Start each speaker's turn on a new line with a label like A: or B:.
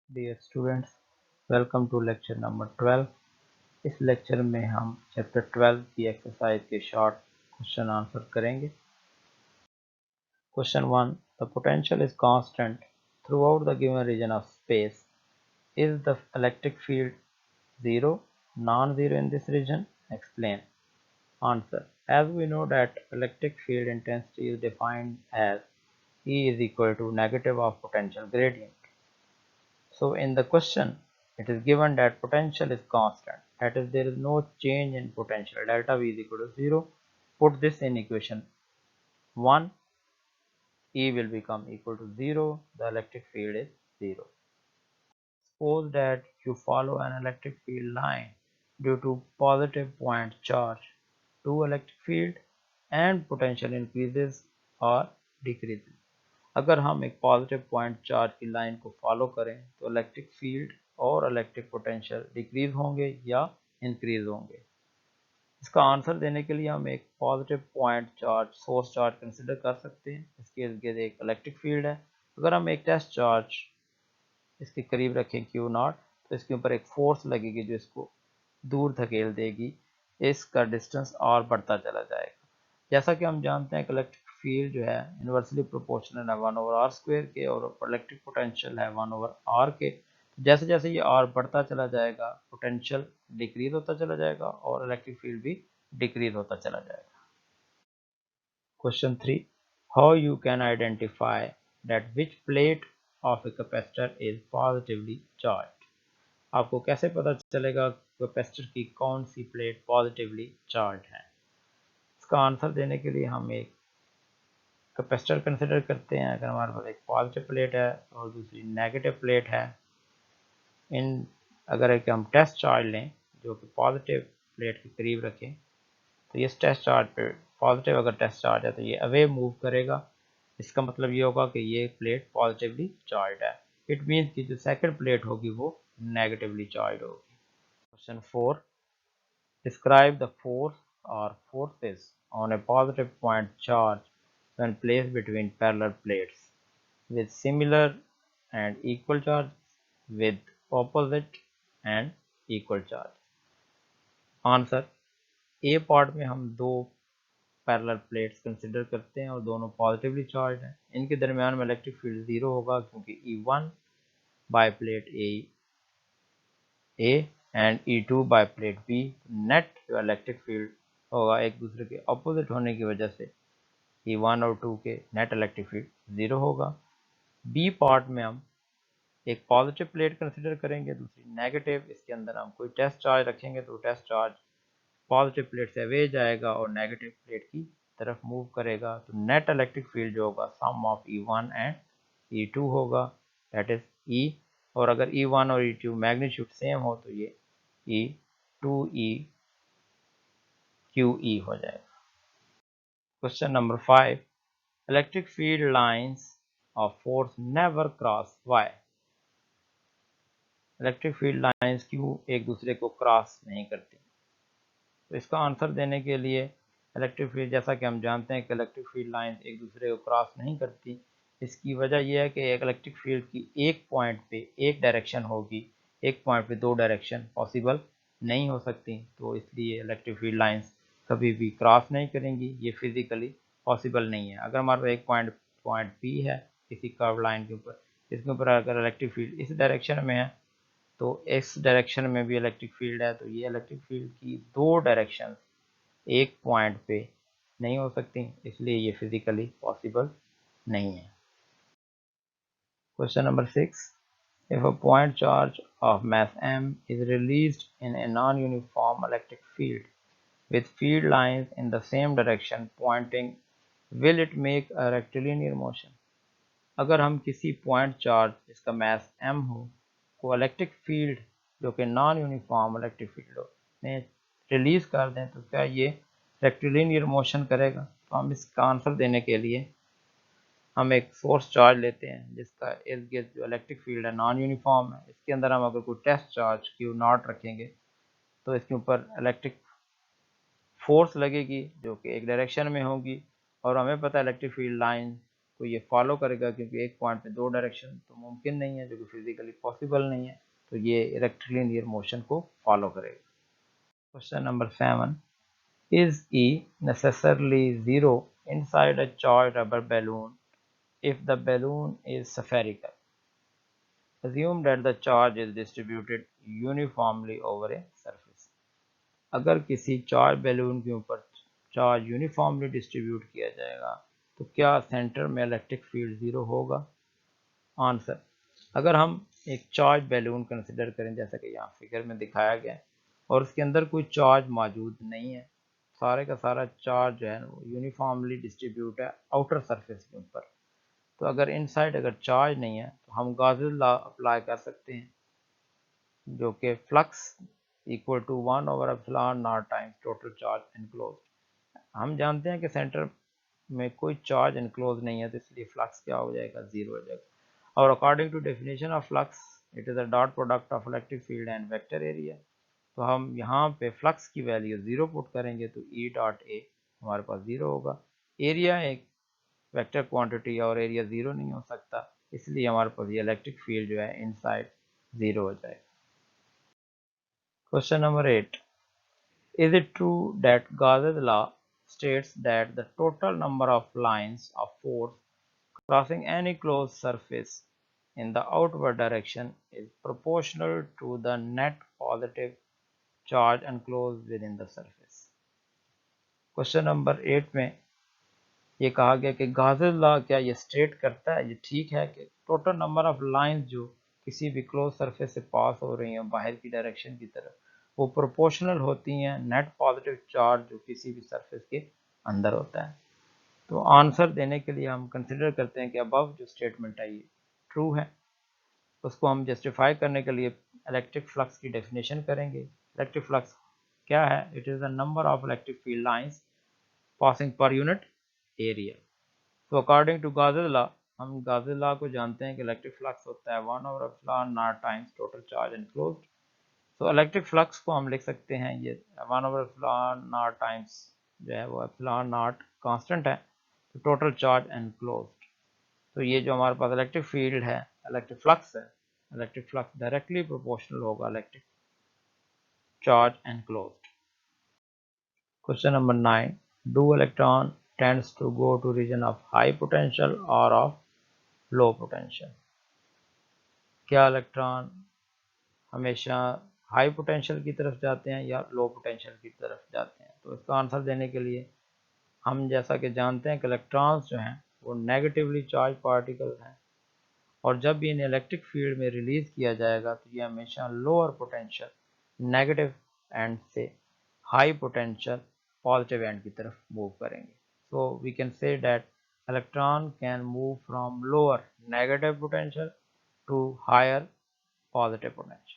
A: Dear students, welcome to lecture number 12। इस lecture में हम चैप्टर 12 की एक्सरसाइज के शॉर्ट क्वेश्चन आंसर करेंगे। Question 1, the potential is constant throughout the given region of space. Is the electric field zero, non-zero in this region? Explain. Answer. As we know that electric field intensity is defined as E is equal to negative of potential gradient. So in the question, it is given that potential is constant. That is, there is no change in potential. Delta V is equal to 0. Put this in equation 1. E will become equal to 0. The electric field is 0. Suppose that you follow an electric field line due to positive point charge. To electric field and potential increases or decreases. अगर हम एक positive point charge की line को follow करें तो electric field और electric potential decrease होंगे या इंक्रीज होंगे। इसका आंसर देने के लिए हम एक positive point charge source charge consider कर सकते हैं। इसके इर्द गिर्द एक इलेक्ट्रिक फील्ड है। अगर हम एक टेस्ट चार्ज इसके करीब रखें क्यू नॉट तो इसके ऊपर एक फोर्स लगेगी जो इसको दूर धकेल देगी। इसका डिस्टेंस और बढ़ता चला जाएगा। जैसा कि हम जानते हैं कि इलेक्ट्रिक फील्ड जो है इन्वर्सली प्रोपोर्शनल है 1/r² के और इलेक्ट्रिक पोटेंशियल है 1/r के। जैसे जैसे ये r बढ़ता चला जाएगा पोटेंशियल डिक्रीज होता चला जाएगा और इलेक्ट्रिक फील्ड भी डिक्रीज होता चला जाएगा। Question 3, how you can identify that which plate of a capacitor is positively charge. आपको कैसे पता चलेगा कैपेसिटर की कौन सी प्लेट पॉजिटिवली चार्ज है। इसका आंसर देने के लिए हम एक कैपेसिटर कंसिडर करते हैं। अगर हमारे पास एक पॉजिटिव प्लेट है और दूसरी नेगेटिव प्लेट है, इन अगर एक हम टेस्ट चार्ज लें जो कि पॉजिटिव प्लेट के करीब रखें तो ये टेस्ट चार्ज पे पॉजिटिव अगर टेस्ट चार्ज है तो ये अवे मूव करेगा। इसका मतलब ये होगा कि ये प्लेट पॉजिटिवली चार्ज है। इट मीन्स कि जो सेकंड प्लेट होगी वो नेगेटिवली चार्ज होगी। Question 4, describe the force or forces on a positive point charge when placed between parallel plates with similar and equal charge with opposite and equal charge. Answer, A part में हम दो parallel plates consider करते हैं और दोनों positively charge हैं। इनके दरमियान में इलेक्ट्रिक फील्ड जीरो होगा क्योंकि E1 by plate A and E2 by plate B. Net जो इलेक्ट्रिक फील्ड होगा एक दूसरे के अपोजिट होने की वजह से E1 और 2 के नेट इलेक्ट्रिक फील्ड जीरो होगा। बी पार्ट में हम एक पॉजिटिव प्लेट कंसिडर करेंगे, दूसरी नेगेटिव। इसके अंदर हम कोई टेस्ट चार्ज रखेंगे तो टेस्ट चार्ज पॉजिटिव प्लेट से अवे जाएगा और नेगेटिव प्लेट की तरफ मूव करेगा। तो नेट इलेक्ट्रिक फील्ड जो होगा सम ऑफ E1 एंड E2 होगा, दैट इज E। और अगर E1 और E2 मैग्नीट्यूड सेम हो तो ये E2E QE हो जाएगा। Question number 5, electric field lines of force never cross why. Electric field lines क्यों एक दूसरे को क्रॉस नहीं करती। तो इसका आंसर देने के लिए इलेक्ट्रिक फील्ड, जैसा कि हम जानते हैं कि इलेक्ट्रिक फील्ड लाइंस एक दूसरे को क्रॉस नहीं करती। इसकी वजह यह है कि एक इलेक्ट्रिक फील्ड की एक पॉइंट पे एक डायरेक्शन होगी, एक पॉइंट पे दो डायरेक्शन पॉसिबल नहीं हो सकती। तो इसलिए इलेक्ट्रिक फील्ड लाइंस कभी भी क्रॉस नहीं करेंगी, ये फिजिकली पॉसिबल नहीं है। अगर हमारे पास एक पॉइंट पी है किसी कर्व लाइन के ऊपर, इसके ऊपर अगर इलेक्ट्रिक फील्ड इस डायरेक्शन में है तो इस डायरेक्शन में भी इलेक्ट्रिक फील्ड है, तो ये इलेक्ट्रिक फील्ड की दो डायरेक्शन एक पॉइंट पे नहीं हो सकती, इसलिए ये फिजिकली पॉसिबल नहीं है। Question number 6, if a point charge of mass m is released in a non-uniform electric field with field lines in the same direction pointing, will it make a rectilinear motion? अगर हम किसी point charge जिसका मास m हो को electric field जो कि non uniform electric field हो में रिलीज कर दें तो क्या ये रेक्टिलिनियर मोशन करेगा। तो हम इसका आंसर देने के लिए हम एक सोर्स चार्ज लेते हैं जिसका इर्द गिर्द जो इलेक्ट्रिक फील्ड है नॉन यूनिफॉर्म है। इसके अंदर हम अगर कोई टेस्ट चार्ज क्यू नॉट रखेंगे तो इसके ऊपर इलेक्ट्रिक फोर्स लगेगी जो कि एक डायरेक्शन में होगी और हमें पता है इलेक्ट्रिक फील्ड लाइन को ये फॉलो करेगा, क्योंकि एक पॉइंट पे दो डायरेक्शन तो मुमकिन नहीं है, जो कि फिजिकली पॉसिबल नहीं है, तो ये रेक्टिलिनियर मोशन को फॉलो करेगा। Question number 7, is E necessarily zero inside a charged rubber balloon if the balloon is spherical? Assume that the charge is distributed uniformly over a surface. अगर किसी charge balloon के ऊपर charge uniformly distribute किया जाएगा तो क्या centre में electric field zero होगा? आंसर, अगर हम एक चार्ज बैलून कंसिडर करें जैसा कि यहाँ फिगर में दिखाया गया है, और उसके अंदर कोई चार्ज मौजूद नहीं है, सारे का सारा चार्ज जो है वो यूनिफॉर्मली डिस्ट्रीब्यूट है आउटर सरफेस के ऊपर, तो अगर इनसाइड अगर चार्ज नहीं है तो हम गाउस लॉ अप्लाई कर सकते हैं, जो कि flux equal to 1/ε0 times total charge enclose. हम जानते हैं कि सेंटर में कोई चार्ज एनक्लोज नहीं है, तो इसलिए फ्लक्स क्या हो जाएगा, जीरो हो जाएगा। और according to definition of flux, it is a dot product of electric field and vector area. तो हम यहाँ पे फ्लक्स की वैल्यू ज़ीरो पुट करेंगे तो ई डॉट ए हमारे पास ज़ीरो होगा। एरिया एक वेक्टर क्वांटिटी और एरिया ज़ीरो नहीं हो सकता, इसलिए हमारे पास ये इलेक्ट्रिक फील्ड जो है इनसाइड ज़ीरो हो जाएगा। Question number 8, is it true that Gauss's law states that the total number of lines of force crossing any closed surface in the outward direction is proportional to the net positive charge enclosed within the surface? Question number 8 में ये कहा गया कि गाउसेस law क्या ये state करता है, ये ठीक है कि टोटल नंबर ऑफ लाइंस जो किसी भी क्लोज सरफेस से पास हो रही हैं बाहर की डायरेक्शन की तरफ, वो प्रोपोर्शनल होती हैं नेट पॉजिटिव चार्ज जो किसी भी सरफेस के अंदर होता है। तो आंसर देने के लिए हम कंसिडर करते हैं कि अबव जो स्टेटमेंट है ये ट्रू है। उसको हम जस्टिफाई करने के लिए इलेक्ट्रिक फ्लक्स की डेफिनेशन करेंगे। इलेक्ट्रिक फ्लक्स क्या है? It is the number of electric field lines passing per unit area. तो अकॉर्डिंग टू गाउसेस लॉ, हम गाउसेस लॉ को जानते हैं कि इलेक्ट्रिक फ्लक्स होता है 1/ε0 टाइम्स टोटल चार्ज एनक्लोज्ड। तो इलेक्ट्रिक फ्लक्स को हम लिख सकते हैं ये 1/ε0 टाइम्स जो है वो ε0 कांस्टेंट है, तो टोटल चार्ज एनक्लोज्ड। तो ये जो हमारे पास इलेक्ट्रिक फील्ड है, इलेक्ट्रिक फ्लक्स है, इलेक्ट्रिक फ्लक्स डायरेक्टली प्रोपोर्शनल होगा electric charge enclosed. Question number 9. Do electron tends to go to region of high potential or of low potential? क्या इलेक्ट्रॉन हमेशा high potential की तरफ जाते हैं या लो पोटेंशियल की तरफ जाते हैं? तो इसका आंसर देने के लिए हम जैसा कि जानते हैं कि इलेक्ट्रॉन्स जो हैं वो नेगेटिवली चार्ज पार्टिकल्स हैं, और जब भी इन्हें इलेक्ट्रिक फील्ड में रिलीज किया जाएगा तो ये हमेशा लोअर पोटेंशियल नेगेटिव एंड से हाई पोटेंशियल पॉजिटिव एंड की तरफ मूव करेंगे। So we can say that electron can move from lower negative potential to higher positive potential.